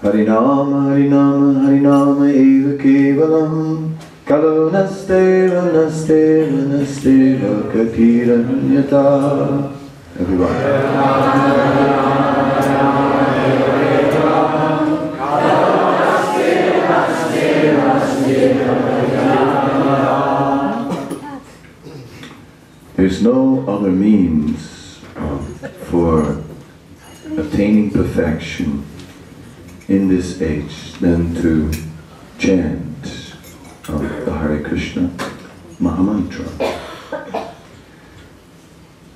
Harinama, Harinama, Harinama, Eva Kevalam, Kalo Nasteva, Nasteva, Nasteva, Kakiranyata. Everyone. There's no other means for attaining perfection in this age than to chant the Hare Krishna Mahamantra.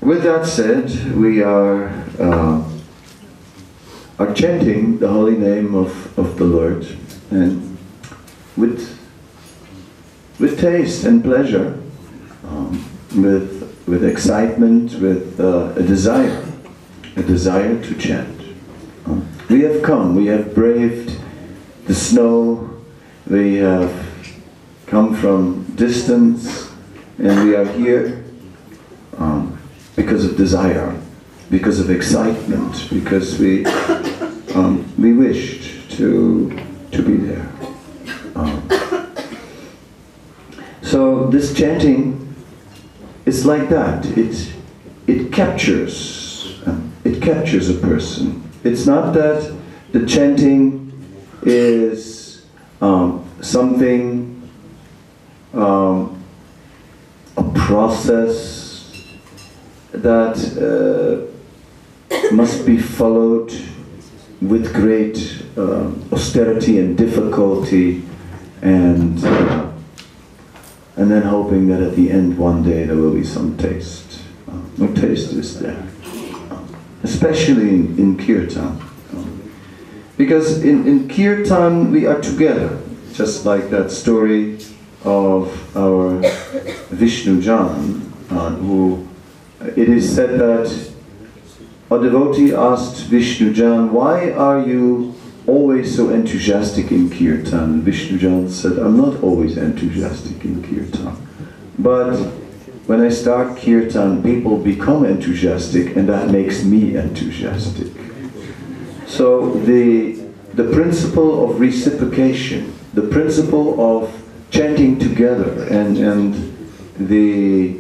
With that said, we are chanting the holy name of the Lord, and with taste and pleasure, with excitement, with a desire to chant. We have come, we have braved the snow, we have come from distance, and we are here because of desire, because of excitement, because we wished to be there. So this chanting is like that. It captures a person. It's not that the chanting is something, a process that must be followed with great austerity and difficulty, and then hoping that at the end one day there will be some taste. No taste is there. Especially in Kirtan. Because in Kirtan we are together, just like that story of our Vishnu Jan, who it is said that a devotee asked Vishnu Jan, "Why are you always so enthusiastic in Kirtan?" Vishnu Jan said, "I'm not always enthusiastic in Kirtan, but when I start Kirtan, people become enthusiastic, and that makes me enthusiastic." So the principle of reciprocation, the principle of chanting together, and the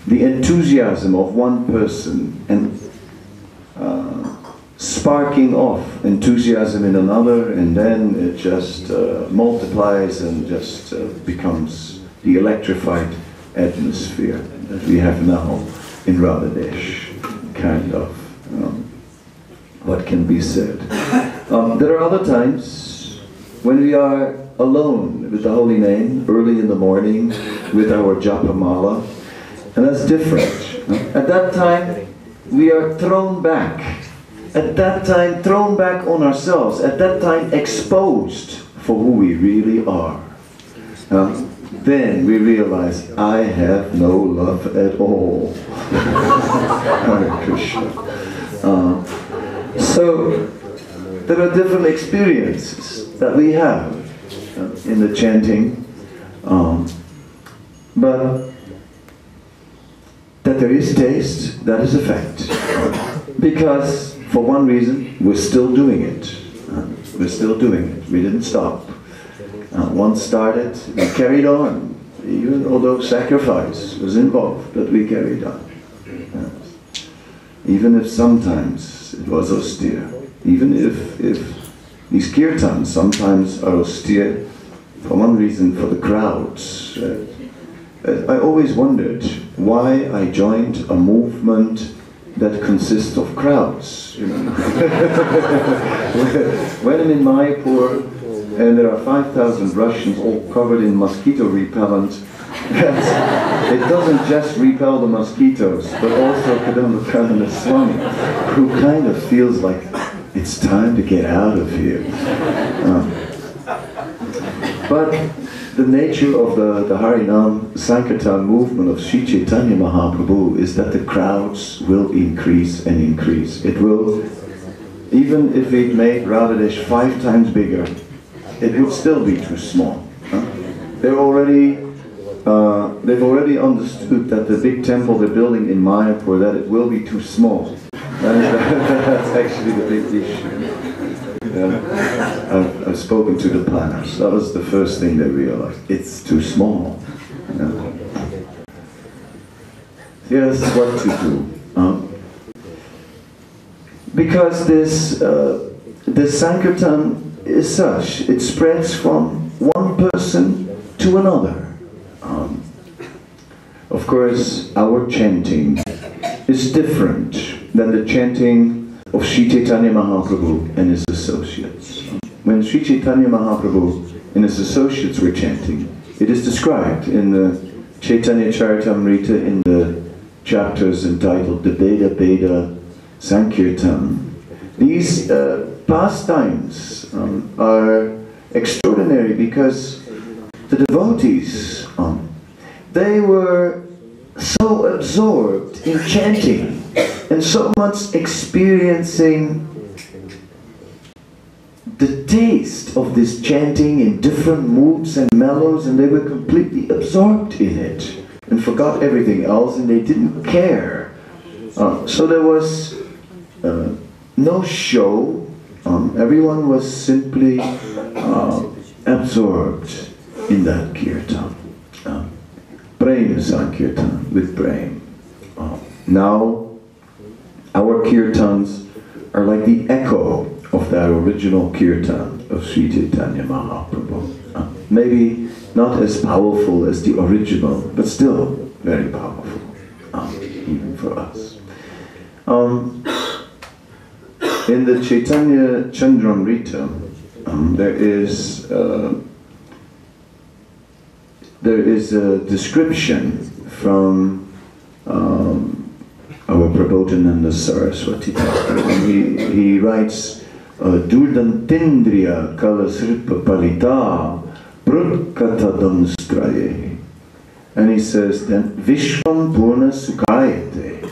enthusiasm of one person, and sparking off enthusiasm in another, and then it just multiplies and just becomes the electrified atmosphere that we have now in Radhadesh, kind of, what can be said. There are other times when we are alone with the holy name, early in the morning, with our japa mala, and that's different. At that time, we are thrown back. At that time, thrown back on ourselves. At that time, exposed for who we really are. Then we realize, I have no love at all. Hare Krishna. So, there are different experiences that we have in the chanting, but that there is taste, that is a fact. Because, for one reason, we're still doing it. We're still doing it. We didn't stop. Once started, we carried on. Even although sacrifice was involved, but we carried on. Even if sometimes it was austere. Even if these kirtans sometimes are austere for one reason, for the crowds. I always wondered why I joined a movement that consists of crowds. You know? When I'm in Mayapur and there are 5,000 Russians all covered in mosquito repellent, it doesn't just repel the mosquitoes, but also Kadamba Kanana Swami, who kind of feels like it's time to get out of here. But the nature of the Harinam Sankirtan movement of Sri Chaitanya Mahaprabhu is that the crowds will increase and increase. It will, even if it made Radhadesh 5 times bigger, it would still be too small. They've already understood that the big temple they're building in Mayapur, that it will be too small. That's actually the big issue. I've spoken to the planners. That was the first thing they realized. It's too small. Here's what to do. Because this Sankirtan is such, it spreads from one person to another. Of course, our chanting is different than the chanting of Sri Chaitanya Mahaprabhu and his associates. When Sri Chaitanya Mahaprabhu and his associates were chanting, it is described in the Chaitanya Charitamrita in the chapters entitled the Beda Beda Sankirtan. These pastimes are extraordinary because the devotees, they were so absorbed in chanting and so much experiencing the taste of this chanting in different moods and mellows, and they were completely absorbed in it and forgot everything else, and they didn't care. So there was no show. Everyone was simply absorbed in that kirtan. Prem Sankirtan, with Prem. Now, our kirtans are like the echo of that original kirtan of Sri Chaitanya Mahaprabhu. Maybe not as powerful as the original, but still very powerful, even for us. In the Chaitanya Chandramrita, there is a description from our Prabodhananda Saraswati Thakur, and he writes, Durdantindriya kalasripa palita prudkatadam straye. And he says then, Vishvam purna sukayate.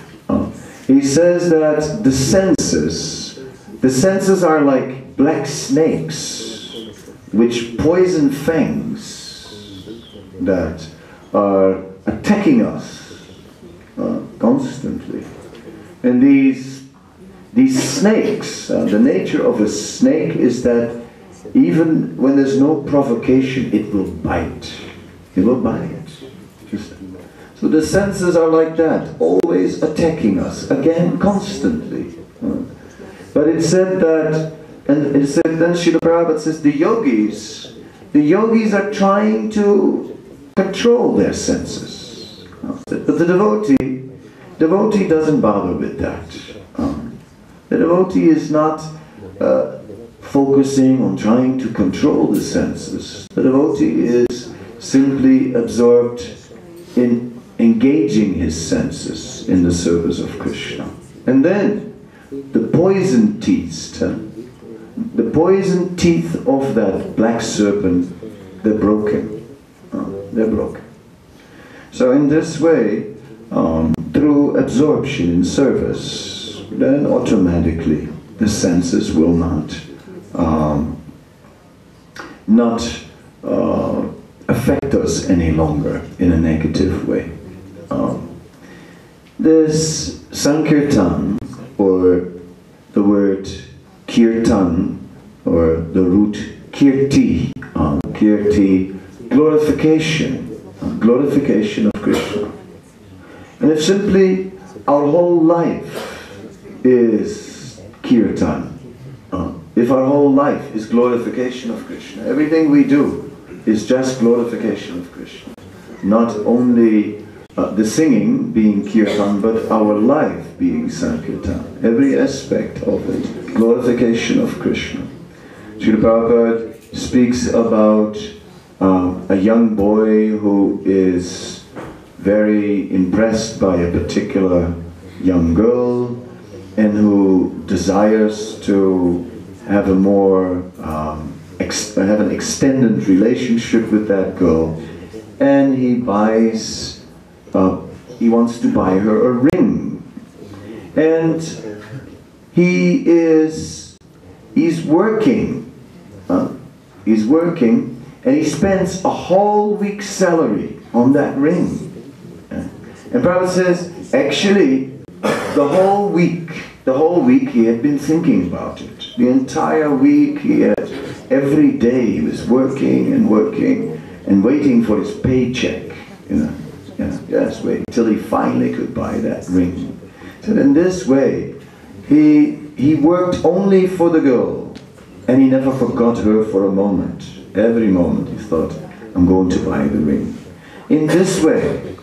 He says that the senses are like black snakes which poison fangs that are attacking us constantly. And these snakes, the nature of a snake is that even when there's no provocation, it will bite. It will bite. So the senses are like that, always attacking us, again, constantly. But it said that, and it said then Srila Prabhupada says the yogis are trying to control their senses. But the devotee doesn't bother with that. The devotee is not focusing on trying to control the senses. The devotee is simply absorbed in engaging his senses in the service of Krishna. And then the poison teeth of that black serpent, they're broken. They're broken. So in this way, through absorption in service, then automatically the senses will not affect us any longer in a negative way. This Sankirtan, or the word Kirtan, or the root Kirti, Kirti, glorification of Krishna. And if simply our whole life is Kirtan, if our whole life is glorification of Krishna, everything we do is just glorification of Krishna. Not only the singing being Kirtan, but our life being Sankirtan. Every aspect of it, glorification of Krishna. Srila Prabhupada speaks about a young boy who is very impressed by a particular young girl and who desires to have a more have an extended relationship with that girl, and he wants to buy her a ring, and he's working, and he spends a whole week's salary on that ring. And Prabhupada says, actually, the whole week he had been thinking about it. The entire week he had, every day he was working and working and waiting for his paycheck, just waiting till he finally could buy that ring. So in this way, he worked only for the girl, and he never forgot her for a moment. Every moment he thought, I'm going to buy the ring. In this way,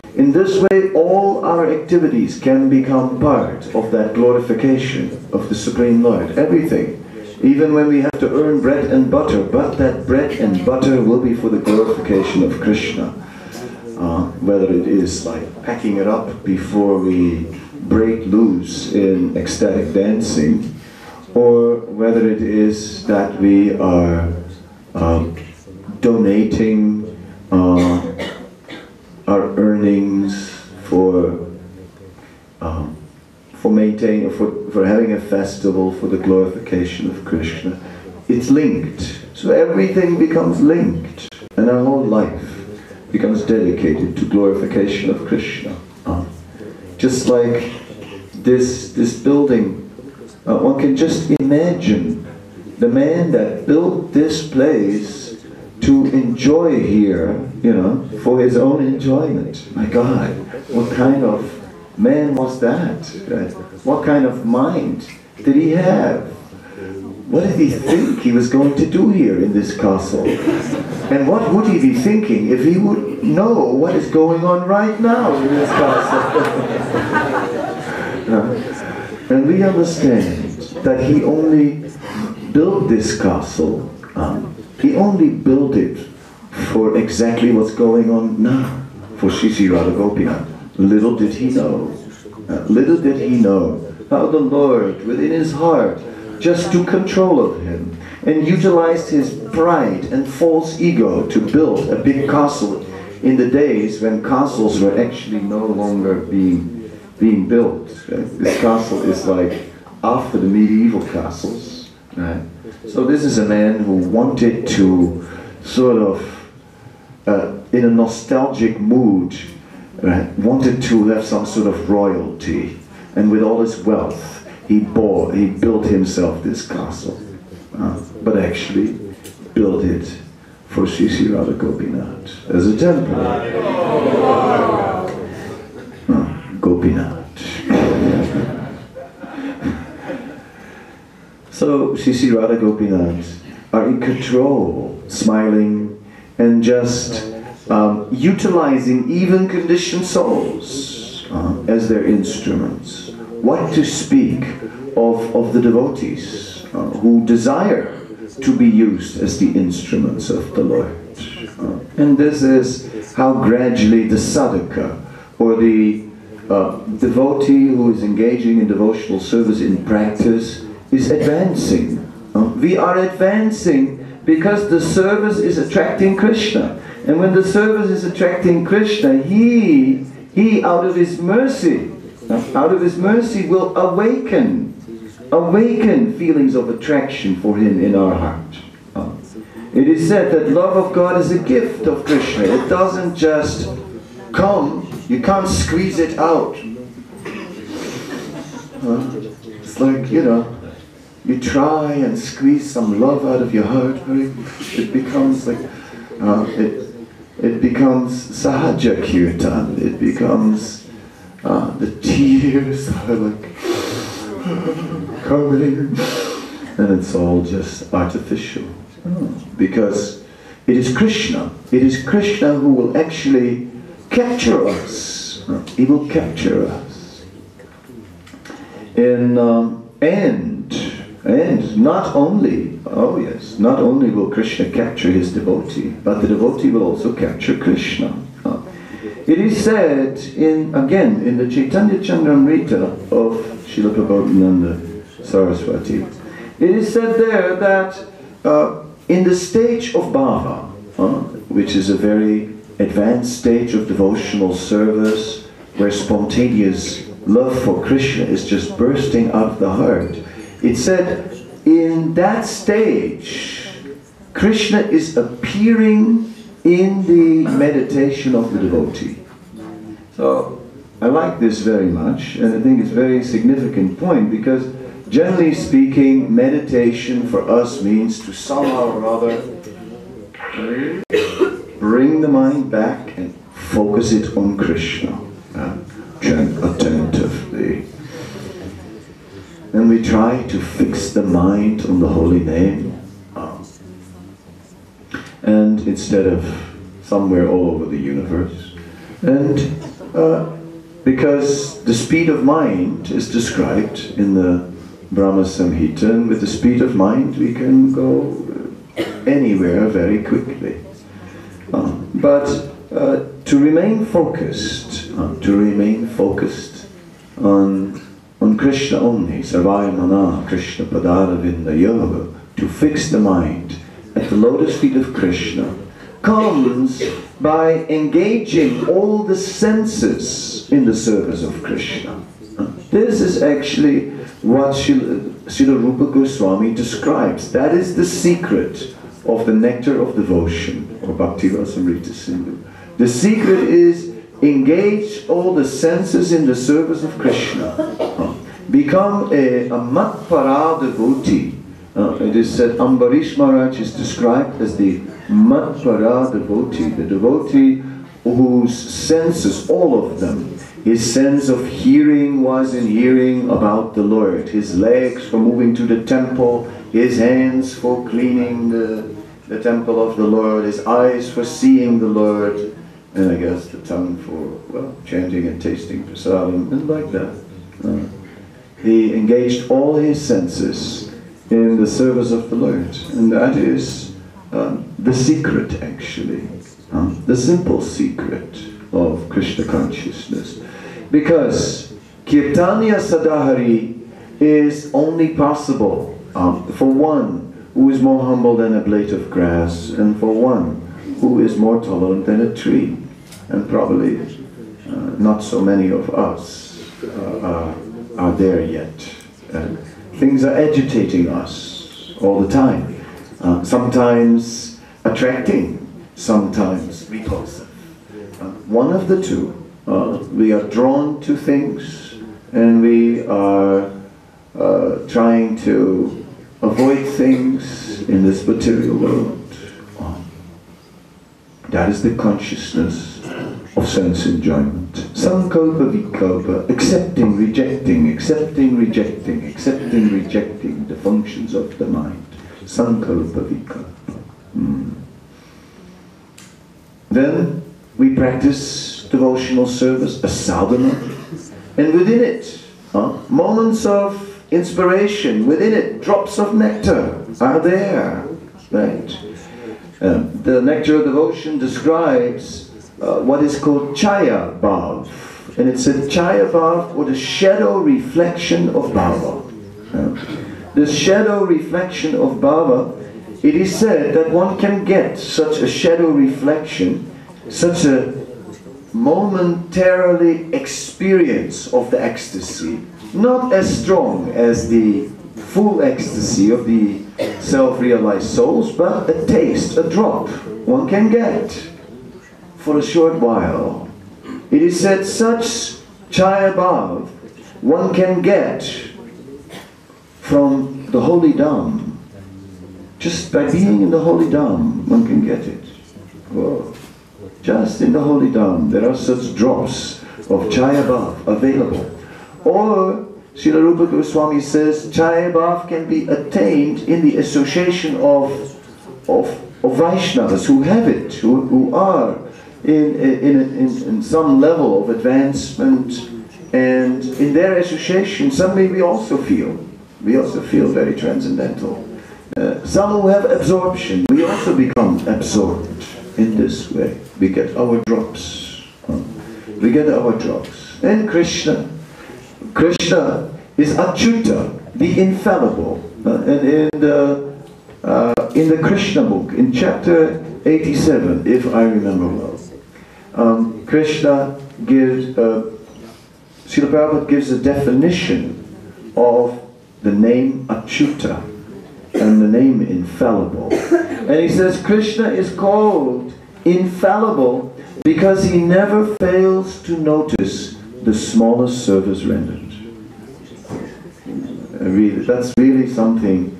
all our activities can become part of that glorification of the Supreme Lord. Everything. Even when we have to earn bread and butter, but that bread and butter will be for the glorification of Krishna. Whether it is like packing it up before we break loose in ecstatic dancing, or whether it is that we are donating our earnings for maintaining, for having a festival for the glorification of Krishna. It's linked. So everything becomes linked, and our whole life becomes dedicated to glorification of Krishna. Just like this building, one can just imagine the man that built this place to enjoy here, for his own enjoyment. My God, what kind of man was that? What kind of mind did he have? What did he think he was going to do here in this castle? And what would he be thinking if he would know what is going on right now in this castle? And we understand that he only built this castle. He only built it for exactly what's going on now, for Sri Sri Radha Gopinath. Little did he know how the Lord, within his heart, just took control of him and utilized his pride and false ego to build a big castle in the days when castles were actually no longer being built. This castle is like after the medieval castles. Right? So this is a man who wanted to sort of, in a nostalgic mood, wanted to have some sort of royalty, and with all his wealth he built himself this castle, but actually built it for Sri Sri Radha Gopinath as a temple. Gopinath. So Sri Sri Radha Gopinath are in control, smiling and just utilizing even conditioned souls as their instruments. What to speak of the devotees who desire to be used as the instruments of the Lord. And this is how gradually the sadhaka, or the devotee who is engaging in devotional service in practice, is advancing. We are advancing because the service is attracting Krishna. And when the service is attracting Krishna, he out of his mercy will awaken feelings of attraction for him in our heart. It is said that love of God is a gift of Krishna. It doesn't just come, you can't squeeze it out. It's like, you try and squeeze some love out of your heart, it becomes like, it becomes sahaja kirtan. It becomes, the tears are like coming, and it's all just artificial. Because it is Krishna who will actually capture us. He will capture us. And not only, not only will Krishna capture his devotee, but the devotee will also capture Krishna. It is said in the Chaitanya Chandramrita of Srila Prabodhananda Saraswati, it is said there that in the stage of bhava, which is a very advanced stage of devotional service, where spontaneous love for Krishna is just bursting out of the heart, it said in that stage, Krishna is appearing in the meditation of the devotee. So I like this very much, and I think it's a very significant point, because Generally speaking, meditation for us means to somehow or other bring the mind back and focus it on Krishna, attentively. And we try to fix the mind on the holy name, and instead of somewhere all over the universe. And because the speed of mind is described in the Brahma Samhita, and with the speed of mind we can go anywhere very quickly. But to remain focused on Krishna only, Sarvaya Mana Krishna Padaravinda Yoga, to fix the mind at the lotus feet of Krishna, comes by engaging all the senses in the service of Krishna. This is actually what Srila Rupa Goswami describes. That is the secret of the nectar of devotion, or Bhakti Rasamrita Sindhu. The secret is engage all the senses in the service of Krishna. Become a Matpara devotee. It is said Ambarish Maharaj is described as the Matpara devotee, the devotee whose senses, all of them, his sense of hearing was in hearing about the Lord, his legs for moving to the temple, his hands for cleaning the temple of the Lord, his eyes for seeing the Lord, and I guess the tongue for, well, chanting and tasting prasadam, and like that. He engaged all his senses in the service of the Lord, and that is the secret, actually, the simple secret of Krishna consciousness. Because Kirtanya Sadahari is only possible for one who is more humble than a blade of grass, and for one who is more tolerant than a tree. And probably not so many of us are there yet. Things are agitating us all the time. Sometimes attracting, sometimes repulsive. One of the two. We are drawn to things, and we are trying to avoid things in this material world. That is the consciousness of sense enjoyment. Sankalpa vikalpa, accepting, rejecting, accepting, rejecting, accepting, rejecting the functions of the mind. Sankalpa vikalpa. Then we practice devotional service, a sadhana, and within it, moments of inspiration, within it, drops of nectar are there, right? The nectar of devotion describes what is called Chaya Bhav, and it's a Chaya Bhav, or the shadow reflection of Bhava. The shadow reflection of Bhava, it is said that one can get such a shadow reflection, such a momentarily experience of the ecstasy, not as strong as the full ecstasy of the self-realized souls, but a taste, a drop one can get for a short while. It is said such Chaya Bhav one can get from the Holy Dham. Just by being in the Holy Dham, one can get it. Whoa. Just in the Holy Dham, there are such drops of Chaya Bhav available. Or, Srila Rupa Goswami says, Chaya Bhav can be attained in the association of Vaishnavas who have it, who are in some level of advancement, and in their association, suddenly we also feel very transcendental. Some who have absorption, we also become absorbed in this way. We get our drops. We get our drops. And Krishna is Achyuta, the infallible. And in the Krishna book, in chapter 87, if I remember well, Krishna gives, Srila Prabhupada gives a definition of the name Achyuta and the name infallible. And he says Krishna is called infallible because he never fails to notice the smallest service rendered. Really, that's really something,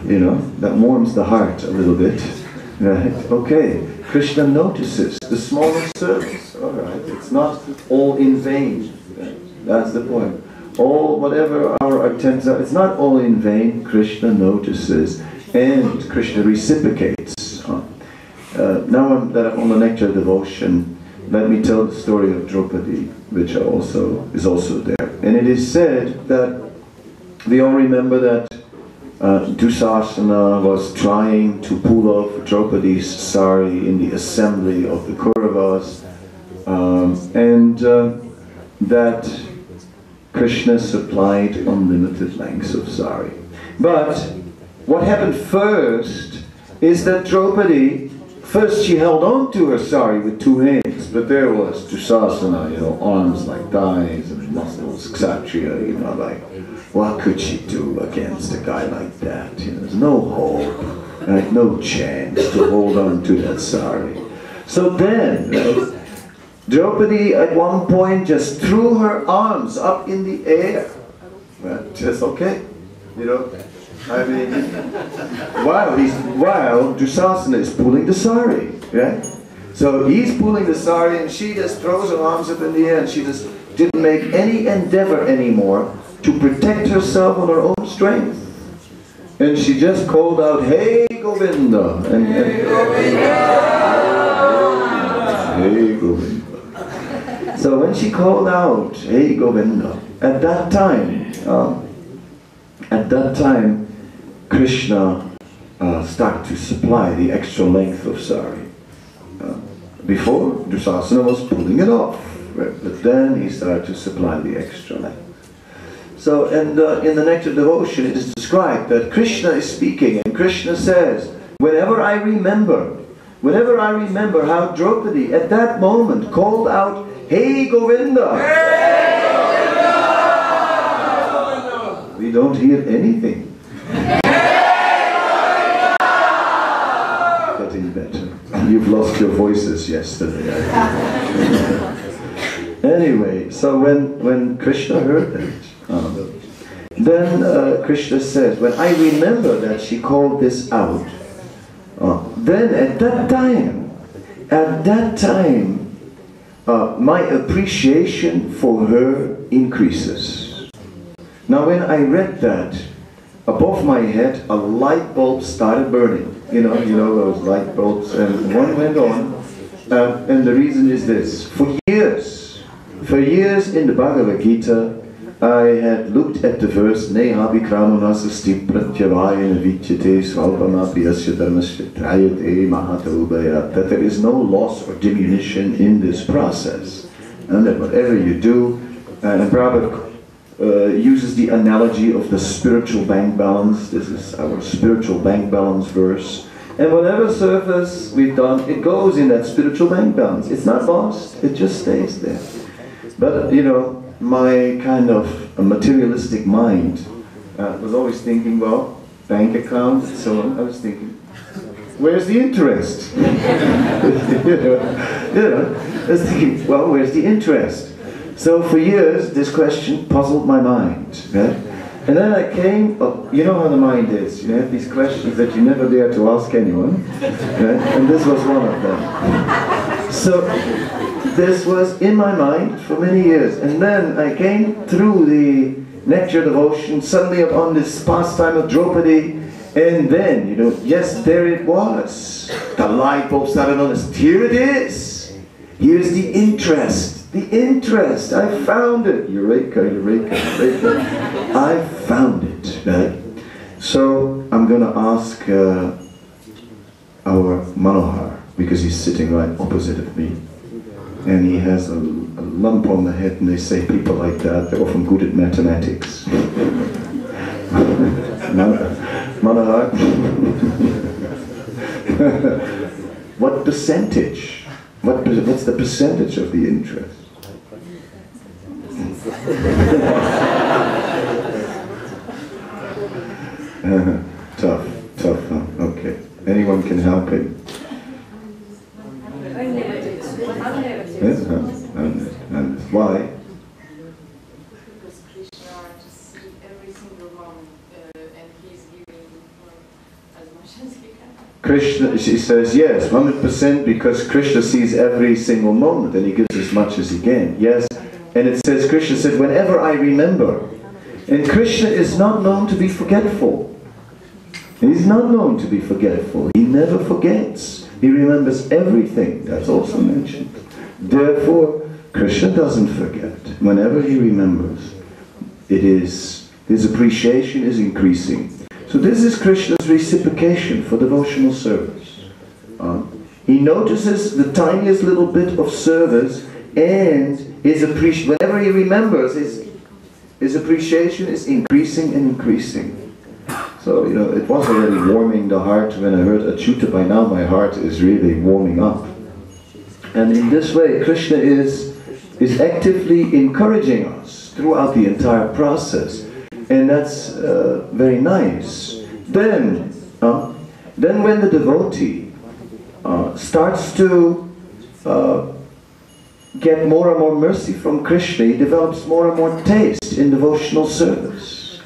you know, that warms the heart a little bit. Right? Okay, Krishna notices the smallest service. All right, it's not all in vain. Right? That's the point. All, whatever our attempts are, it's not all in vain. Krishna notices, and Krishna reciprocates. Now that I'm on the nectar devotion, let me tell the story of Draupadi, which is also there. And it is said that we all remember that Dusasana was trying to pull off Draupadi's sari in the assembly of the Kauravas, and that Krishna supplied unlimited lengths of sari. But what happened first is that Draupadi, first she held on to her sari with two hands, but there was Dusasana, you know, arms like thighs and muscles, kshatriya, you know, like, what could she do against a guy like that? You know, there's no hope, right? No chance to hold on to that sari. So then, right, Draupadi at one point just threw her arms up in the air. Right? Just okay, you know. I mean, while Dusasana is pulling the sari, right? So he's pulling the sari and she just throws her arms up in the air and she just didn't make any endeavor anymore to protect herself on her own strength. And she just called out, "Hey Govinda!" Hey Govinda. So when she called out, "Hey Govinda," at that time, Krishna started to supply the extra length of sari. Before, Dusasana was pulling it off, right? But then he started to supply the extra length. So, and in the Nectar Devotion it is described that Krishna is speaking, and Krishna says, whenever I remember how Draupadi at that moment called out, "Hey Govinda!" We don't hear anything. Getting better. You've lost your voices yesterday. Anyway, so when Krishna heard that, then Krishna says, when I remember that she called this out, then at that time, my appreciation for her increases. Now when I read that, above my head a light bulb started burning. You know those light bulbs, and one went on. And the reason is this: for years in the Bhagavad Gita, I had looked at the verse Neha Vikramunasasti Pratyavayana Vichyate Svalpamapiyasya Dharmasya Trayate Mahatobaya, that there is no loss or diminution in this process, and that whatever you do, and Prabhupada uses the analogy of the spiritual bank balance. This is our spiritual bank balance verse. And whatever service we've done, it goes in that spiritual bank balance. It's not lost, it just stays there. But, you know, my kind of materialistic mind was always thinking, well, bank account and so on. I was thinking, where's the interest? I was thinking, well, where's the interest? So for years, this question puzzled my mind, right? And then I came, you know how the mind is. You have these questions that you never dare to ask anyone, right? And this was one of them. So this was in my mind for many years. And then I came through the Nectar Devotion suddenly upon this pastime of Draupadi. And then, you know, yes, there it was. The light bulb started on us. Here it is. Here's the interest. The interest, I found it. Eureka, eureka, eureka. I found it, right? So I'm going to ask our Manohar, because he's sitting right opposite of me. And he has a lump on the head, and they say people like that, they're often good at mathematics. Manohar, what percentage? What's the percentage of the interest? Tough, huh? Okay. Anyone can help him. Yes, and why? Because Krishna just every single Krishna, she says, yes, 100%, because Krishna sees every single moment and he gives as much as he can. Yes, and it says, Krishna said, whenever I remember. And Krishna is not known to be forgetful. He's not known to be forgetful. He never forgets. He remembers everything. That's also mentioned. Therefore, Krishna doesn't forget. Whenever he remembers, his appreciation is increasing. So this is Krishna's reciprocation for devotional service. He notices the tiniest little bit of service, and whenever he remembers, his appreciation is increasing and increasing. So, you know, it was already warming the heart when I heard Achyuta. By now my heart is really warming up. And in this way, Krishna is actively encouraging us throughout the entire process. And that's very nice. Then when the devotee starts to get more and more mercy from Krishna, he develops more and more taste in devotional service.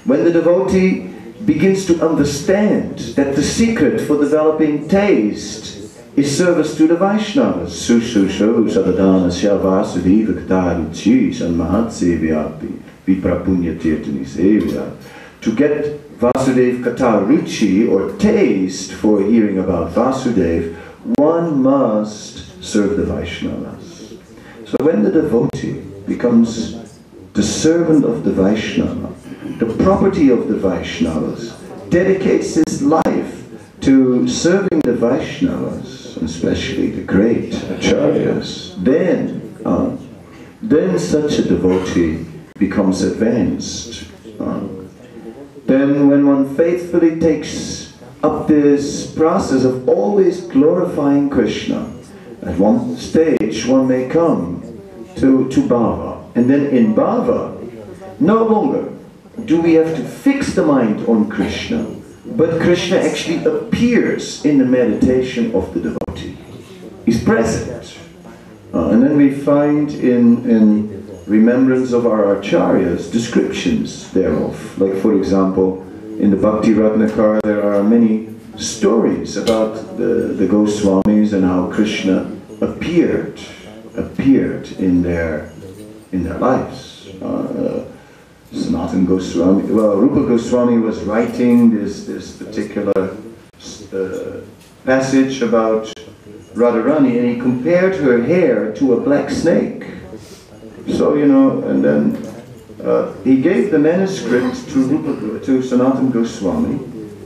When the devotee begins to understand that the secret for developing taste is service to the Vaishnavas. Susho sadadana shavasudeva kataruchi sanmahatse vyapi viprapunya tirtani sevya. To get Vasudev kataruchi, or taste for hearing about Vasudev, one must serve the Vaishnavas. So when the devotee becomes the servant of the Vaishnava, the property of the Vaishnavas, dedicates his life to serving the Vaishnavas, especially the great acharyas, then such a devotee becomes advanced. Then when one faithfully takes up this process of always glorifying Krishna, at one stage one may come to bhava. And then in bhava, no longer do we have to fix the mind on Krishna, but Krishna actually appears in the meditation of the devotee. He's present. And then we find in remembrance of our acharyas descriptions thereof. Like, for example, in the Bhakti Ratnakara there are many stories about the Goswamis and how Krishna appeared in their lives. Sanatana Goswami, well, Rupa Goswami was writing this particular passage about Radharani, and he compared her hair to a black snake. So, you know, and then he gave the manuscript to Sanatana Goswami,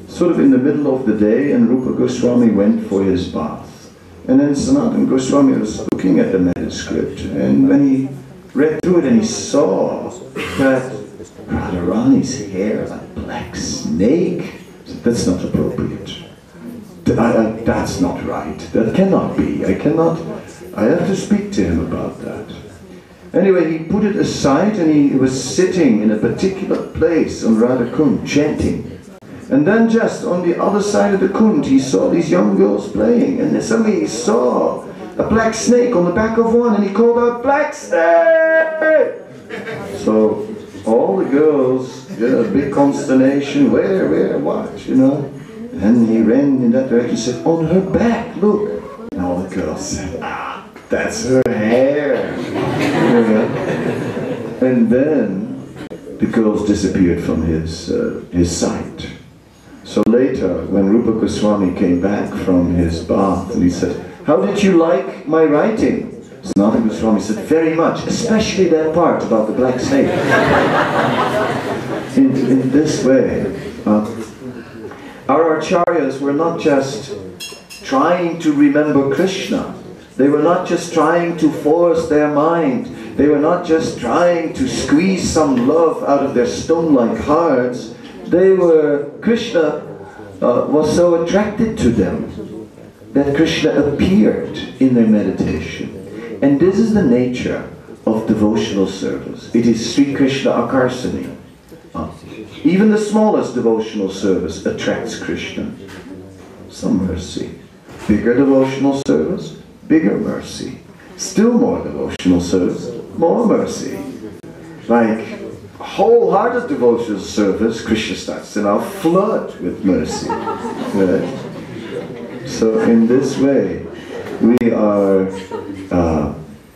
sort of in the middle of the day, and Rupa Goswami went for his bath. And then Sanatana Goswami was looking at the manuscript, and when he read through it and he saw that Radharani's hair is like a black snake, that's not appropriate. That's not right. That cannot be. I have to speak to him about that. Anyway, he put it aside and he was sitting in a particular place on Radha Kund, chanting. And then just on the other side of the Kund, he saw these young girls playing. And then suddenly he saw a black snake on the back of one, and he called out, "Black snake!" So all the girls, a big consternation, where, what, you know? And he ran in that direction and said, "On her back, look." And all the girls said, "Ah, that's her hair." And then the girls disappeared from his sight. So later, when Rupa Goswami came back from his bath, and he said, "How did you like my writing?" Sanatana Goswami said, "Very much, especially that part about the black snake." In this way, our acharyas were not just trying to remember Krishna. They were not just trying to force their mind. They were not just trying to squeeze some love out of their stone-like hearts. Krishna was so attracted to them that Krishna appeared in their meditation. And this is the nature of devotional service. It is Sri Krishna Akarsani. Even the smallest devotional service attracts Krishna. Some mercy. Bigger devotional service, bigger mercy. Still more devotional service, more mercy. Like wholehearted devotional service, Krishna starts to now flood with mercy. Right? So in this way, we are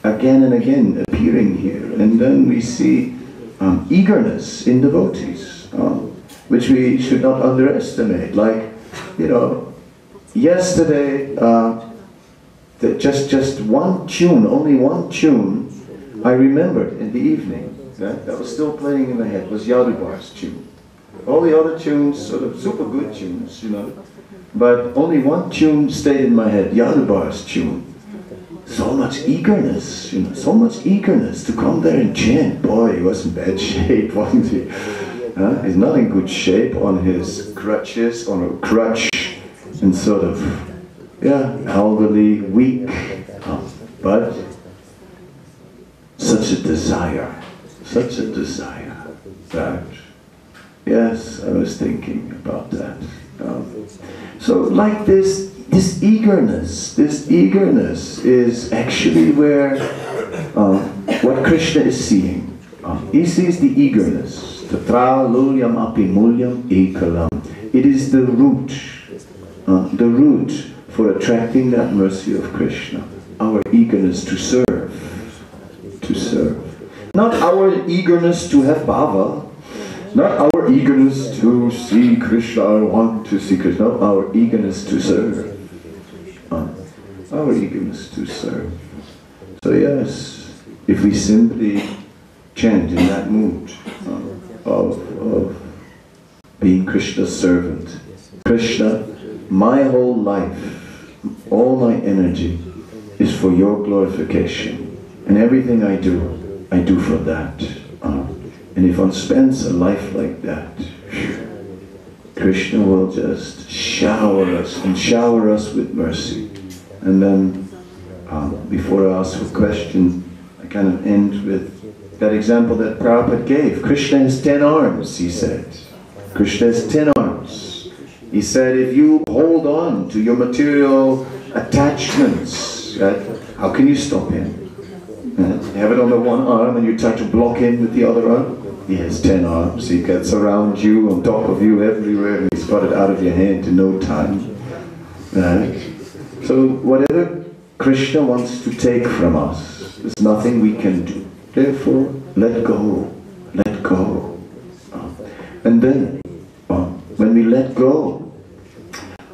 again and again appearing here, and then we see eagerness in devotees, which we should not underestimate. Like, you know, yesterday, just one tune, only one tune, I remembered in the evening. That was still playing in my head, was Yadubar's tune. All the other tunes, sort of super good tunes, you know, but only one tune stayed in my head, Yadubar's tune. So much eagerness, you know, so much eagerness to come there and chant. Boy, he was in bad shape, wasn't he? He's not in good shape on his crutches, on a crutch, and sort of, yeah, elderly, weak, but such a desire that, yes, I was thinking about that. So like this eagerness is actually where what Krishna is seeing. He sees the eagerness. Tatra lulyam api mulyam ekalam. It is the root for attracting that mercy of Krishna. Our eagerness to serve. Not our eagerness to have bhava. Not our eagerness to see Krishna, I want to see Krishna. No, our eagerness to serve. Our eagerness to serve. So yes, if we simply chant in that mood of being Krishna's servant. Krishna, my whole life, all my energy is for your glorification. And everything I do for that. And if one spends a life like that, Krishna will just shower us with mercy. And then, before I ask for questions, I kind of end with that example that Prabhupada gave. Krishna has 10 arms, he said. Krishna has 10 arms. He said, if you hold on to your material attachments, right, how can you stop him? You have it on the one arm and you try to block him with the other arm. He has 10 arms. He gets around you, on top of you, everywhere, and he's got it out of your hand in no time. Right? So whatever Krishna wants to take from us, there's nothing we can do. Therefore, let go. Let go. And then, when we let go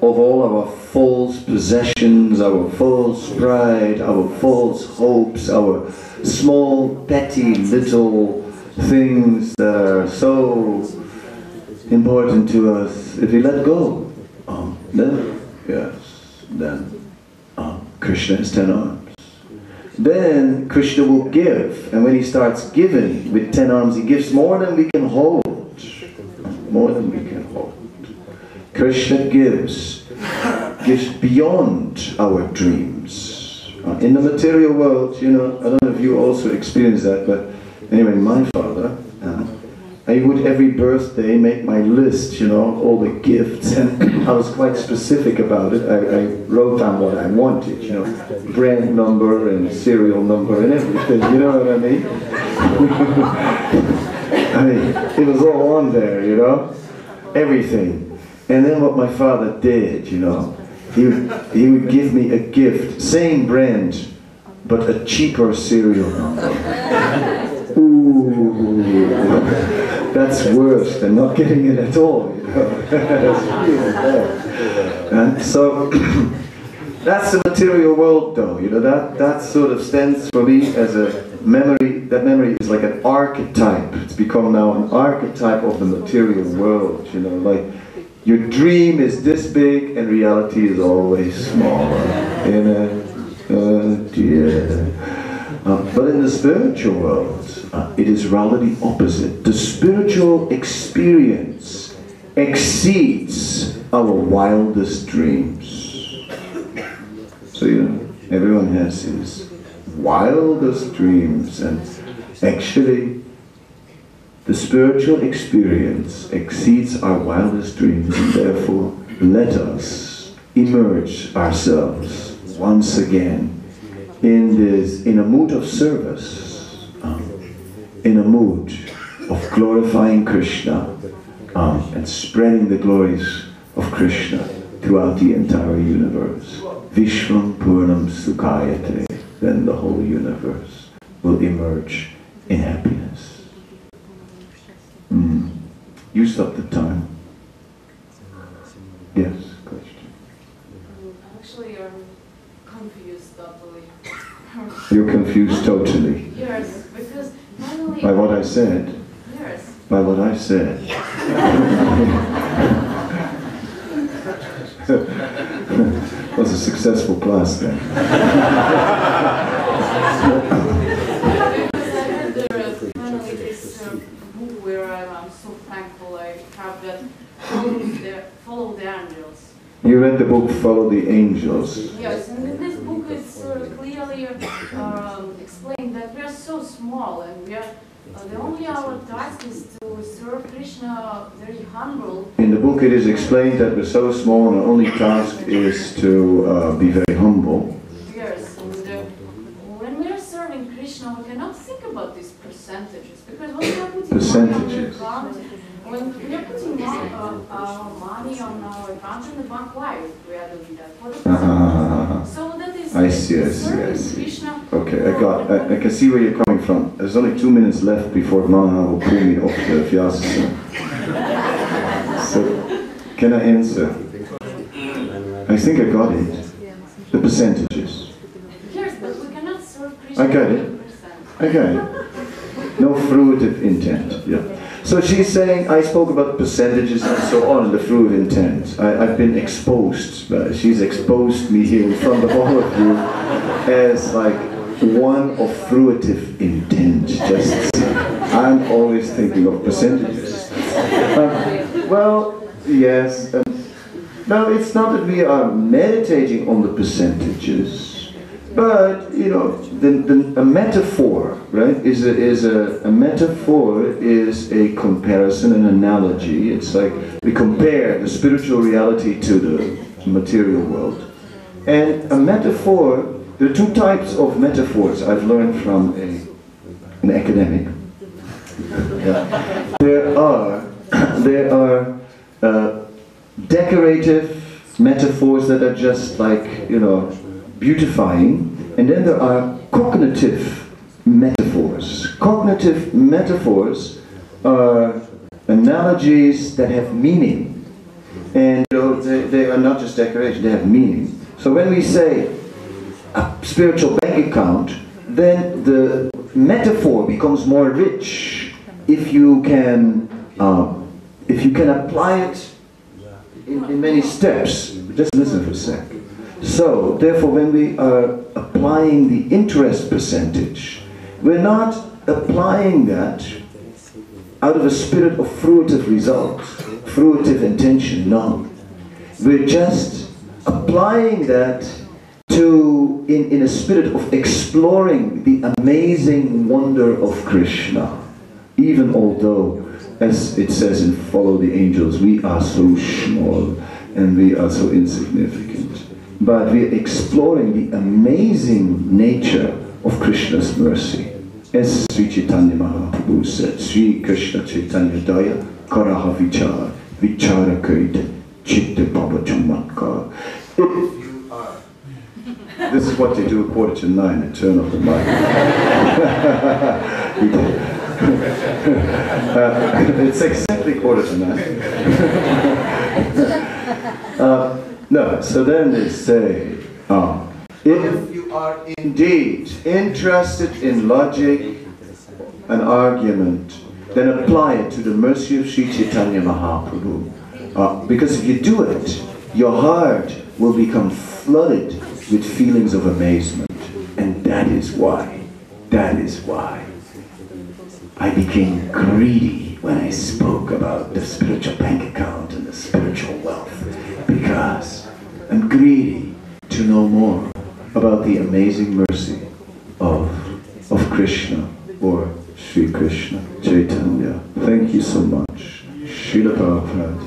of all our false possessions, our false pride, our false hopes, our small, petty, little things that are so important to us, if we let go, then Krishna has 10 arms. Then Krishna will give, and when he starts giving with 10 arms, he gives more than we can hold. More than we can hold. Krishna gives beyond our dreams. In the material world, you know, I don't know if you also experience that, but anyway, my father, I would every birthday make my list, you know, all the gifts, and I was quite specific about it. I wrote down what I wanted, you know, brand number and serial number and everything, you know what I mean? I mean, it was all on there, you know, everything. And then what my father did, you know, he would give me a gift, same brand, but a cheaper serial number. Ooh, that's worse than not getting it at all, you know. That's really bad. And so, that's the material world though, you know, that sort of stands for me as a memory. That memory is like an archetype. It's become now an archetype of the material world, you know, like your dream is this big and reality is always smaller, you know. Dear. But in the spiritual world, it is rather the opposite. The spiritual experience exceeds our wildest dreams. So, you know, everyone has his wildest dreams, and actually, the spiritual experience exceeds our wildest dreams, and therefore, let us immerse ourselves once again in a mood of service, in a mood of glorifying Krishna and spreading the glories of Krishna throughout the entire universe. Vishvam Purnam Sukhayate, then the whole universe will emerge in happiness. You stop the time. Yes, question. Actually, I'm confused totally. You're confused totally? Yes, because finally... By what I said? Yes. By what I said. Was a successful class then. Because I had finally this book where I'm so thankful I have that Follow the Angels. You read the book Follow the Angels. Yes, and in this book it's clearly explained that we are so small and we are the only our task is to serve Krishna very humble. In the book it is explained that we're so small and our only task is to be very humble. Yes, and when we are serving Krishna we cannot think about these percentages because when we are putting money on the account, when we are putting our money on our account in the bank, why we are doing that? For the so that is I see. Krishna. Okay, I can see where you're coming from. There's only 2 minutes left before Mama will pull me off the Vyasa. So, can I answer? I think I got it. The percentages. Yes, but we cannot serve Krishna. I got it. I got it. No fruitive intent. Yeah. So she's saying, I spoke about percentages and so on, the fruit intent. I've been exposed. She's exposed me here in front of all of you as like one of fruitive intent. Just I'm always thinking of percentages. Well, yes. No, it's not that we are meditating on the percentages, but you know, a metaphor, right? A metaphor is a comparison, an analogy. It's like we compare the spiritual reality to the material world, and a metaphor. There are 2 types of metaphors I've learned from an academic. Yeah. There are decorative metaphors that are just like, you know, beautifying, and then there are cognitive metaphors. Cognitive metaphors are analogies that have meaning, and you know, they are not just decoration, they have meaning. So when we say a spiritual bank account, then the metaphor becomes more rich if you can apply it in many steps. Just listen for a sec. So, therefore, when we are applying the interest percentage, we're not applying that out of a spirit of fruitive result, fruitive intention, no. We're just applying that in a spirit of exploring the amazing wonder of Krishna. Even although, as it says in Follow the Angels, we are so small and we are so insignificant. But we are exploring the amazing nature of Krishna's mercy. As Sri Chaitanya Mahaprabhu said, Sri Krishna Chaitanya Daya Karaha Vichara Vichara Karita Chitta Bhava Chamatkar. This is what they do at 8:45, they turn off the mic. It's exactly 8:45. No, so then they say, if you are indeed interested in logic and argument, then apply it to the mercy of Sri Chaitanya Mahaprabhu. Because if you do it, your heart will become flooded with feelings of amazement. And that is why I became greedy when I spoke about the spiritual bank account and the spiritual wealth. Because I'm greedy to know more about the amazing mercy of Krishna, or Sri Krishna Chaitanya. Thank you so much. Srila Prabhupada.